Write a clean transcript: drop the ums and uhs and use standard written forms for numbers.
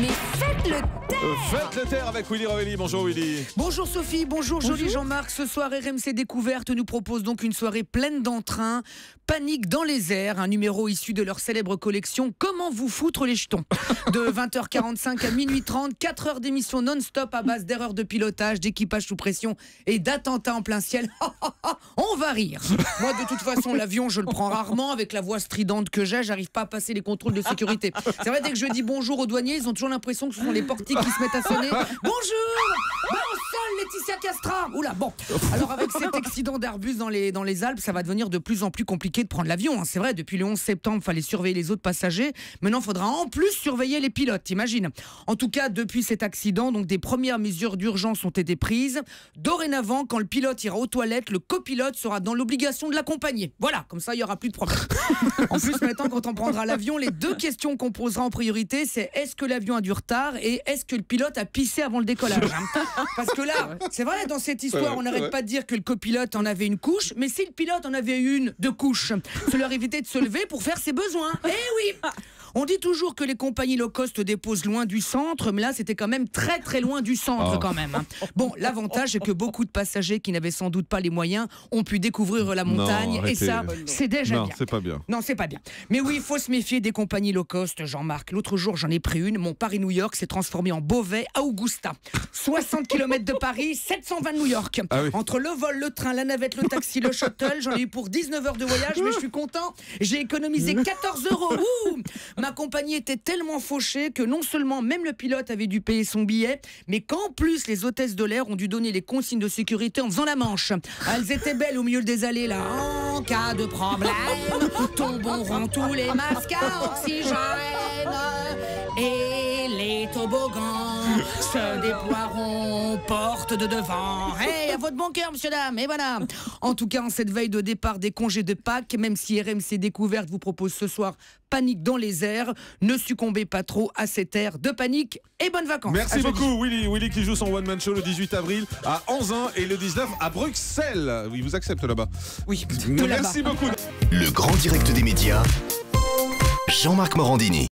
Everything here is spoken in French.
Mais faites le taire. Faites le taire avec Willy Rovelli. Bonjour Willy. Bonjour Sophie, bonjour joli Jean-Marc. Ce soir, RMC Découverte nous propose donc une soirée pleine d'entrain. Panique dans les airs, un numéro issu de leur célèbre collection Comment vous foutre les jetons. De 20h45 à minuit 30, 4 heures d'émission non-stop à base d'erreurs de pilotage, d'équipage sous pression et d'attentats en plein ciel. On va rire. Moi, de toute façon, l'avion, je le prends rarement. Avec la voix stridente que j'ai, j'arrive pas à passer les contrôles de sécurité. C'est vrai, dès que je dis bonjour aux douaniers, ils ont toujours l'impression que ce sont les portiques qui se mettent à sonner. Bonjour, au sol, Laetitia Castra. Oula, bon. Alors, avec cet accident d'Airbus dans les Alpes, ça va devenir de plus en plus compliqué de prendre l'avion. C'est vrai, depuis le 11 septembre, il fallait surveiller les autres passagers. Maintenant, il faudra en plus surveiller les pilotes, t'imagines. En tout cas, depuis cet accident, donc des premières mesures d'urgence ont été prises. Dorénavant, quand le pilote ira aux toilettes, le copilote sera dans l'obligation de l'accompagner. Voilà, comme ça, il n'y aura plus de problème. En plus, maintenant, quand on prendra l'avion, les deux questions qu'on posera en priorité, c'est est-ce que l'avion a du retard et est-ce que le pilote a pissé avant le décollage, hein. Parce que là, c'est vrai, dans cette histoire, on n'arrête pas de dire que le copilote en avait une couche, mais si le pilote en avait une de couche, ça leur évitait de se lever pour faire ses besoins. Eh oui! On dit toujours que les compagnies low cost déposent loin du centre, mais là, c'était quand même très très loin du centre quand même, hein. Bon, l'avantage, c'est que beaucoup de passagers qui n'avaient sans doute pas les moyens ont pu découvrir la montagne, Non, et ça, c'est déjà non, bien. c'est pas bien. Non, c'est pas bien. Mais oui, il faut se méfier des compagnies low cost, Jean-Marc. L'autre jour, j'en ai pris une. Mon Paris-New York s'est transformé en Beauvais à Augusta. 60 km de Paris, 720 de New York. Ah oui. Entre le vol, le train, la navette, le taxi, le shuttle, j'en ai eu pour 19 heures de voyage, mais je suis content. J'ai économisé 14 €. Ouh, ma compagnie était tellement fauchée que non seulement même le pilote avait dû payer son billet, mais qu'en plus les hôtesses de l'air ont dû donner les consignes de sécurité en faisant la manche. Elles étaient belles au milieu des allées là. En cas de problème, tomberont tous les masques à oxygène et les toboggans se déploieront porte de devant. Hey, à votre bon cœur, monsieur, dame. Et voilà. En tout cas, en cette veille de départ des congés de Pâques, même si RMC Découverte vous propose ce soir Panique dans les airs, ne succombez pas trop à cet air de panique et bonnes vacances. Merci beaucoup Willy. Willy qui joue son One Man Show le 18 avril à Anzin et le 19 à Bruxelles. Il vous accepte là-bas. Oui, Merci beaucoup. Le grand direct des médias, Jean-Marc Morandini.